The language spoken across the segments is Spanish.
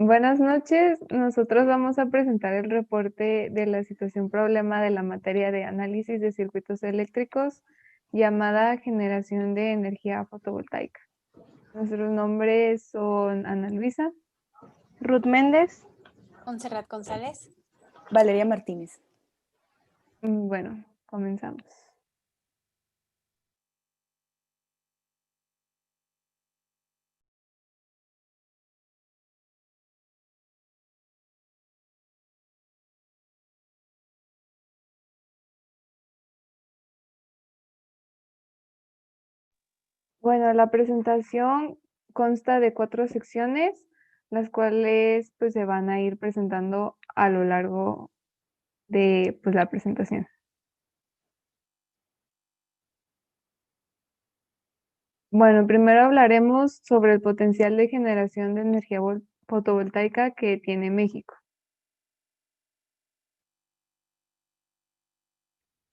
Buenas noches, nosotros vamos a presentar el reporte de la situación problema de la materia de análisis de circuitos eléctricos llamada generación de energía fotovoltaica. Nuestros nombres son Ana Luisa, Ruth Méndez. Montserrat González. Valeria Martínez. Bueno, comenzamos. Bueno, la presentación consta de 4 secciones, las cuales pues se van a ir presentando a lo largo de la presentación. Bueno, primero hablaremos sobre el potencial de generación de energía fotovoltaica que tiene México.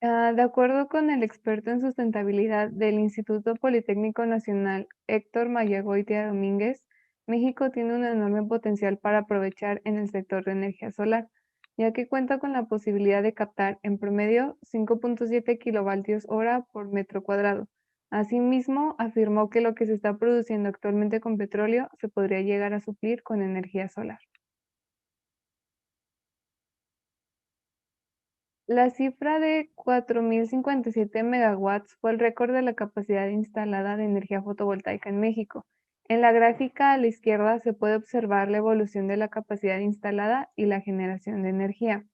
De acuerdo con el experto en sustentabilidad del Instituto Politécnico Nacional, Héctor Mayagoitia Domínguez, México tiene un enorme potencial para aprovechar en el sector de energía solar, ya que cuenta con la posibilidad de captar en promedio 5.7 kilovatios hora por metro cuadrado. Asimismo, afirmó que lo que se está produciendo actualmente con petróleo se podría llegar a suplir con energía solar. La cifra de 4.057 megawatts fue el récord de la capacidad instalada de energía fotovoltaica en México. En la gráfica a la izquierda se puede observar la evolución de la capacidad instalada y la generación de energía.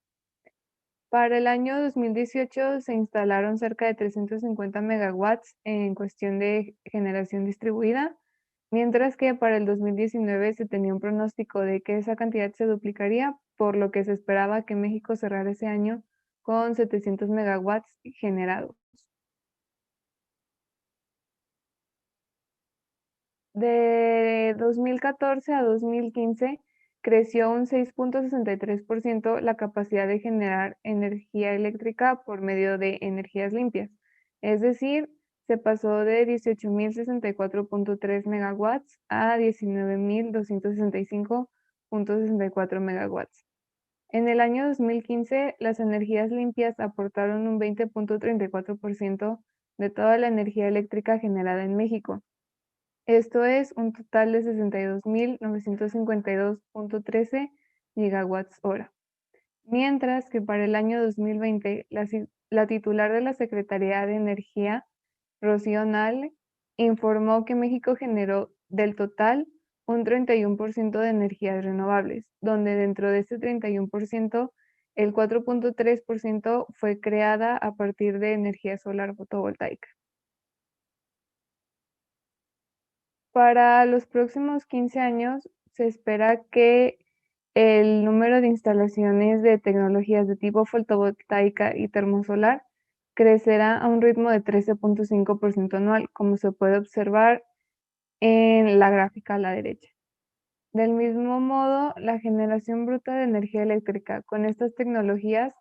Para el año 2018 se instalaron cerca de 350 megawatts en cuestión de generación distribuida, mientras que para el 2019 se tenía un pronóstico de que esa cantidad se duplicaría, por lo que se esperaba que México cerrara ese año con 700 megawatts generados. De 2014 a 2015 creció un 6.63% la capacidad de generar energía eléctrica por medio de energías limpias. Es decir, se pasó de 18.064.3 megawatts a 19.265.64 megawatts. En el año 2015, las energías limpias aportaron un 20.34% de toda la energía eléctrica generada en México. Esto es un total de 62.952.13 gigawatts hora. Mientras que para el año 2020, la titular de la Secretaría de Energía, Rocío Nale, informó que México generó del total un 31% de energías renovables, donde dentro de ese 31%, el 4.3% fue creada a partir de energía solar fotovoltaica. Para los próximos 15 años, se espera que el número de instalaciones de tecnologías de tipo fotovoltaica y termosolar crecerá a un ritmo de 13.5% anual, como se puede observar en la gráfica a la derecha. Del mismo modo, la generación bruta de energía eléctrica con estas tecnologías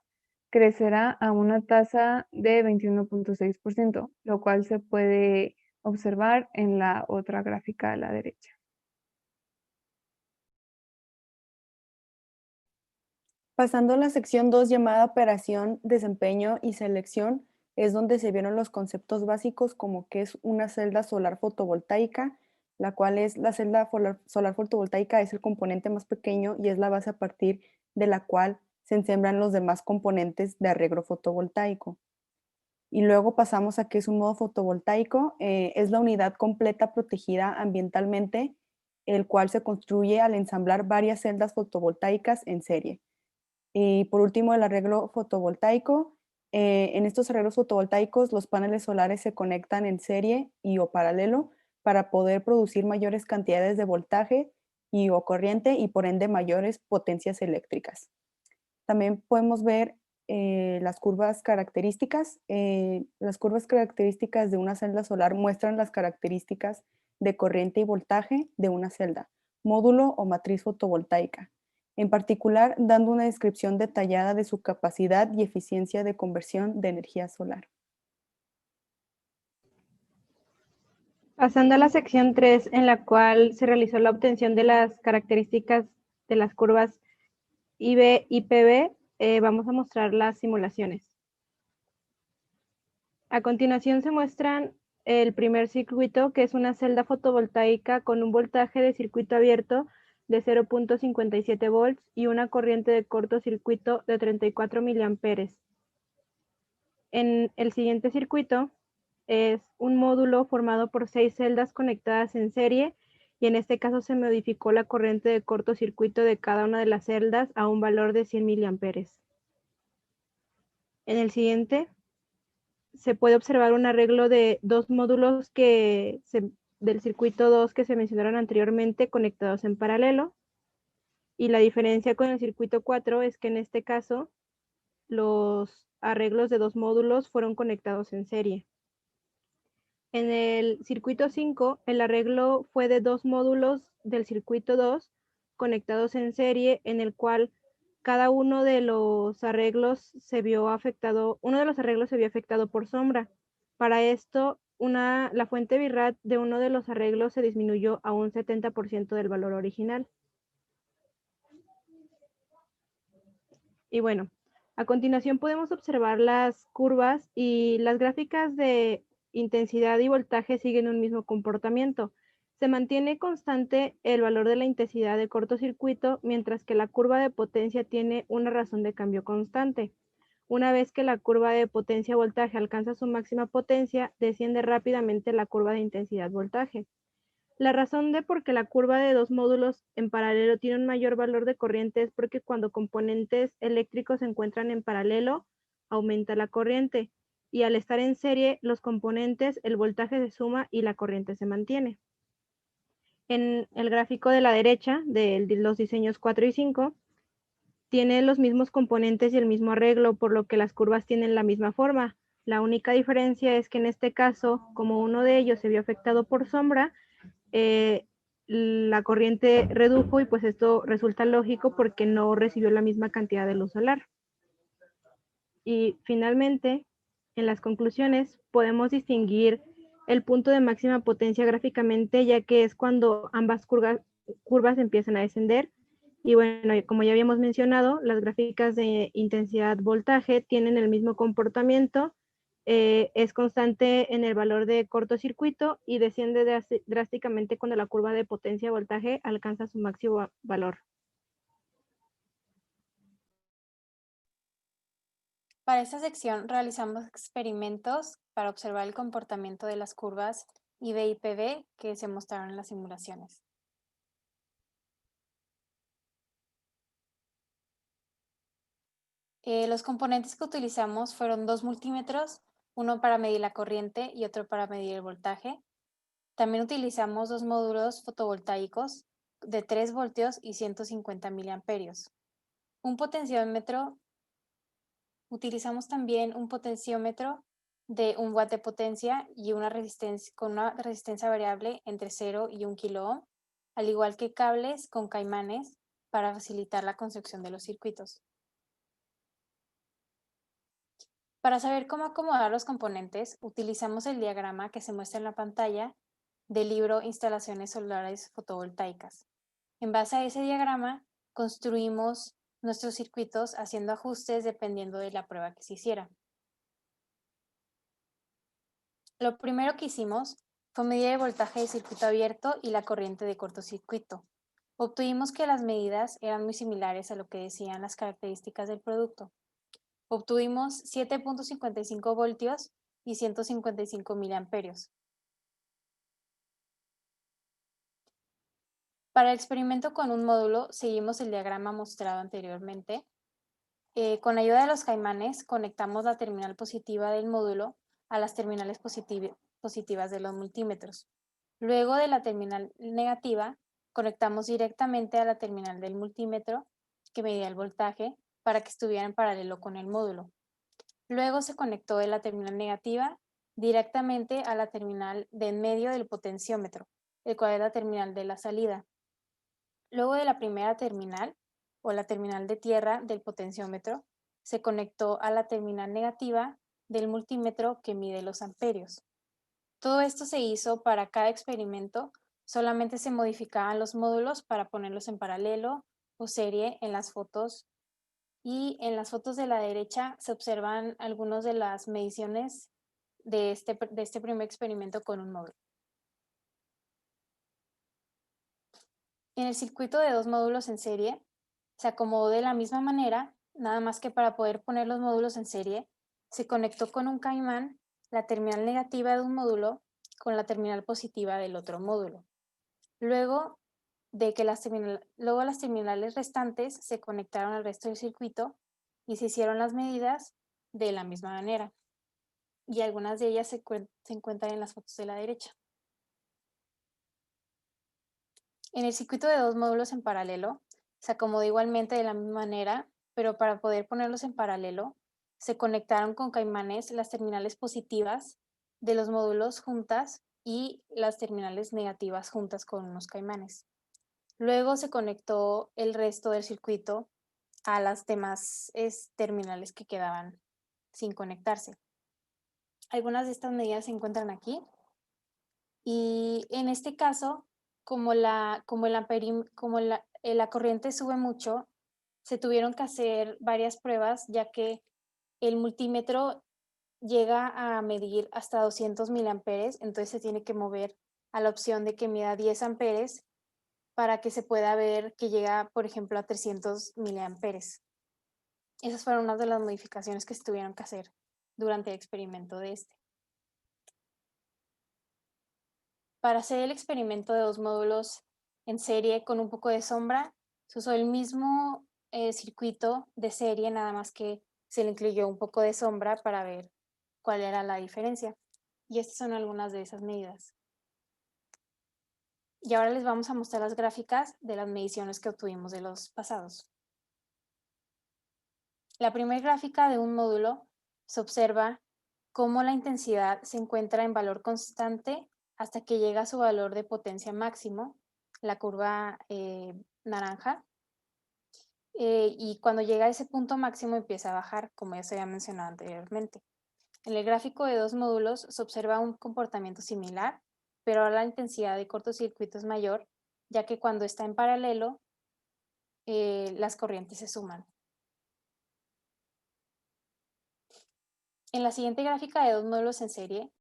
crecerá a una tasa de 21.6%, lo cual se puede observar en la otra gráfica a la derecha. Pasando a la sección 2 llamada Operación, Desempeño y Selección, es donde se vieron los conceptos básicos como qué es una celda solar fotovoltaica, la cual es la celda solar fotovoltaica, es el componente más pequeño y es la base a partir de la cual se ensamblan los demás componentes de arreglo fotovoltaico. Y luego pasamos a qué es un nodo fotovoltaico, es la unidad completa protegida ambientalmente, el cual se construye al ensamblar varias celdas fotovoltaicas en serie. Y por último, el arreglo fotovoltaico. En estos arreglos fotovoltaicos, los paneles solares se conectan en serie y o paralelo para poder producir mayores cantidades de voltaje y o corriente y por ende mayores potencias eléctricas. También podemos ver las curvas características. Las curvas características de una celda solar muestran las características de corriente y voltaje de una celda, módulo o matriz fotovoltaica, en particular dando una descripción detallada de su capacidad y eficiencia de conversión de energía solar. Pasando a la sección 3, en la cual se realizó la obtención de las características de las curvas IB y PB, vamos a mostrar las simulaciones. A continuación se muestran el primer circuito, que es una celda fotovoltaica con un voltaje de circuito abierto de 0.57 volts y una corriente de cortocircuito de 34 miliamperes. En el siguiente circuito es un módulo formado por 6 celdas conectadas en serie, y en este caso se modificó la corriente de cortocircuito de cada una de las celdas a un valor de 100 miliamperes. En el siguiente se puede observar un arreglo de dos módulos del circuito 2 que se mencionaron anteriormente, conectados en paralelo. Y la diferencia con el circuito 4 es que en este caso los arreglos de dos módulos fueron conectados en serie. En el circuito 5, el arreglo fue de dos módulos del circuito 2 conectados en serie, en el cual cada uno de los arreglos se vio afectado, uno de los arreglos se vio afectado por sombra. Para esto, la fuente birrat de uno de los arreglos se disminuyó a un 70% del valor original. Y bueno, a continuación podemos observar las curvas, y las gráficas de intensidad y voltaje siguen un mismo comportamiento. Se mantiene constante el valor de la intensidad de cortocircuito, mientras que la curva de potencia tiene una razón de cambio constante. Una vez que la curva de potencia-voltaje alcanza su máxima potencia, desciende rápidamente la curva de intensidad-voltaje. La razón de por qué la curva de dos módulos en paralelo tiene un mayor valor de corriente es porque cuando componentes eléctricos se encuentran en paralelo, aumenta la corriente, y al estar en serie, los componentes, el voltaje se suma y la corriente se mantiene. En el gráfico de la derecha, de los diseños 4 y 5, tiene los mismos componentes y el mismo arreglo, por lo que las curvas tienen la misma forma. La única diferencia es que en este caso, como uno de ellos se vio afectado por sombra, la corriente redujo, y pues esto resulta lógico porque no recibió la misma cantidad de luz solar. Y finalmente, en las conclusiones, podemos distinguir el punto de máxima potencia gráficamente, ya que es cuando ambas curvas empiezan a descender. Y bueno, como ya habíamos mencionado, las gráficas de intensidad-voltaje tienen el mismo comportamiento. Es constante en el valor de cortocircuito y desciende drásticamente cuando la curva de potencia-voltaje alcanza su máximo valor. Para esta sección realizamos experimentos para observar el comportamiento de las curvas IB y PB que se mostraron en las simulaciones. Los componentes que utilizamos fueron dos multímetros, uno para medir la corriente y otro para medir el voltaje. También utilizamos dos módulos fotovoltaicos de 3 voltios y 150 miliamperios. Utilizamos también un potenciómetro de 1 watt de potencia y con una resistencia variable entre 0 y 1 kilo ohm, al igual que cables con caimanes para facilitar la construcción de los circuitos. Para saber cómo acomodar los componentes, utilizamos el diagrama que se muestra en la pantalla del libro Instalaciones solares fotovoltaicas. En base a ese diagrama, construimos nuestros circuitos haciendo ajustes dependiendo de la prueba que se hiciera. Lo primero que hicimos fue medir el voltaje de circuito abierto y la corriente de cortocircuito. Obtuvimos que las medidas eran muy similares a lo que decían las características del producto. Obtuvimos 7.55 voltios y 155 miliamperios. Para el experimento con un módulo, seguimos el diagrama mostrado anteriormente. Con ayuda de los caimanes, conectamos la terminal positiva del módulo a las terminales positivas de los multímetros. Luego de la terminal negativa, conectamos directamente a la terminal del multímetro que medía el voltaje para que estuviera en paralelo con el módulo. Luego se conectó de la terminal negativa directamente a la terminal de en medio del potenciómetro, el cual es la terminal de la salida. Luego de la primera terminal, o la terminal de tierra del potenciómetro, se conectó a la terminal negativa del multímetro que mide los amperios. Todo esto se hizo para cada experimento, solamente se modificaban los módulos para ponerlos en paralelo o serie en las fotos, y en las fotos de la derecha se observan algunas de las mediciones de este primer experimento con un módulo. En el circuito de 2 módulos en serie se acomodó de la misma manera, nada más que para poder poner los módulos en serie, se conectó con un caimán la terminal negativa de un módulo con la terminal positiva del otro módulo. Luego las terminales restantes se conectaron al resto del circuito y se hicieron las medidas de la misma manera. Y algunas de ellas se encuentran en las fotos de la derecha. En el circuito de 2 módulos en paralelo, se acomodó igualmente de la misma manera, pero para poder ponerlos en paralelo, se conectaron con caimanes las terminales positivas de los módulos juntas y las terminales negativas juntas con unos caimanes. Luego se conectó el resto del circuito a las demás terminales que quedaban sin conectarse. Algunas de estas medidas se encuentran aquí. Y en este caso, como la corriente sube mucho, se tuvieron que hacer varias pruebas, ya que el multímetro llega a medir hasta 200 miliamperes, entonces se tiene que mover a la opción de que mida 10 amperes para que se pueda ver que llega, por ejemplo, a 300 miliamperes. Esas fueron unas de las modificaciones que se tuvieron que hacer durante el experimento de este. Para hacer el experimento de 2 módulos en serie con un poco de sombra, se usó el mismo circuito de serie, nada más que se le incluyó un poco de sombra para ver cuál era la diferencia. Y estas son algunas de esas medidas. Y ahora les vamos a mostrar las gráficas de las mediciones que obtuvimos de los pasados. La primera gráfica de un módulo se observa cómo la intensidad se encuentra en valor constante hasta que llega a su valor de potencia máximo, la curva naranja, y cuando llega a ese punto máximo empieza a bajar, como ya se había mencionado anteriormente. En el gráfico de 2 módulos se observa un comportamiento similar, pero ahora la intensidad de cortocircuito es mayor, ya que cuando está en paralelo, las corrientes se suman. En la siguiente gráfica de 2 módulos en serie,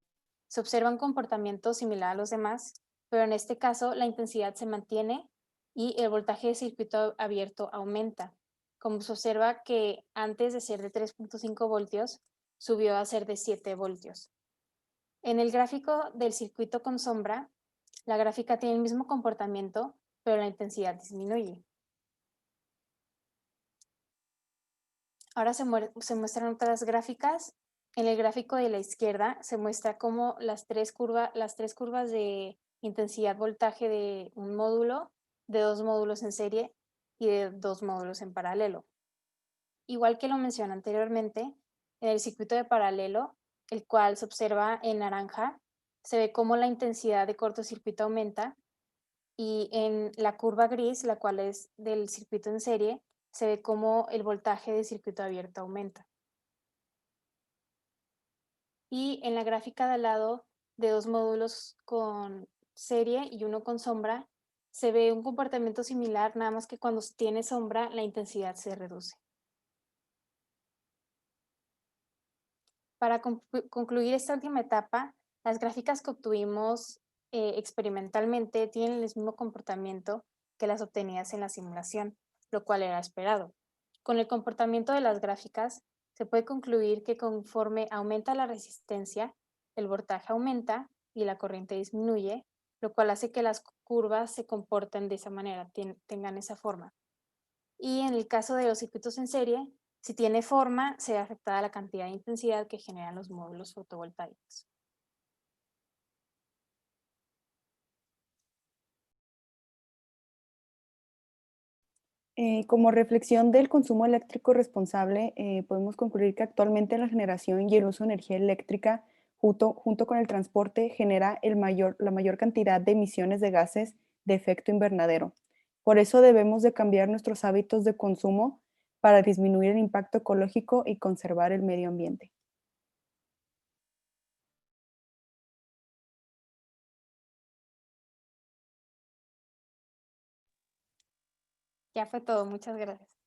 se observa un comportamiento similar a los demás, pero en este caso la intensidad se mantiene y el voltaje de circuito abierto aumenta. Como se observa que antes de ser de 3.5 voltios, subió a ser de 7 voltios. En el gráfico del circuito con sombra, la gráfica tiene el mismo comportamiento, pero la intensidad disminuye. Ahora se muestran otras gráficas. En el gráfico de la izquierda se muestra cómo las tres curvas de intensidad voltaje de un módulo, de 2 módulos en serie y de 2 módulos en paralelo. Igual que lo mencioné anteriormente, en el circuito de paralelo, el cual se observa en naranja, se ve cómo la intensidad de cortocircuito aumenta, y en la curva gris, la cual es del circuito en serie, se ve cómo el voltaje de circuito abierto aumenta. Y en la gráfica de al lado de 2 módulos con serie y uno con sombra, se ve un comportamiento similar, nada más que cuando tiene sombra la intensidad se reduce. Para concluir esta última etapa, las gráficas que obtuvimos experimentalmente tienen el mismo comportamiento que las obtenidas en la simulación, lo cual era esperado. Con el comportamiento de las gráficas, se puede concluir que conforme aumenta la resistencia, el voltaje aumenta y la corriente disminuye, lo cual hace que las curvas se comporten de esa manera, tengan esa forma. Y en el caso de los circuitos en serie, si tiene forma, se ve afectada la cantidad de intensidad que generan los módulos fotovoltaicos. Como reflexión del consumo eléctrico responsable, podemos concluir que actualmente la generación y el uso de energía eléctrica junto con el transporte genera la mayor cantidad de emisiones de gases de efecto invernadero. Por eso debemos de cambiar nuestros hábitos de consumo para disminuir el impacto ecológico y conservar el medio ambiente. Ya fue todo, muchas gracias.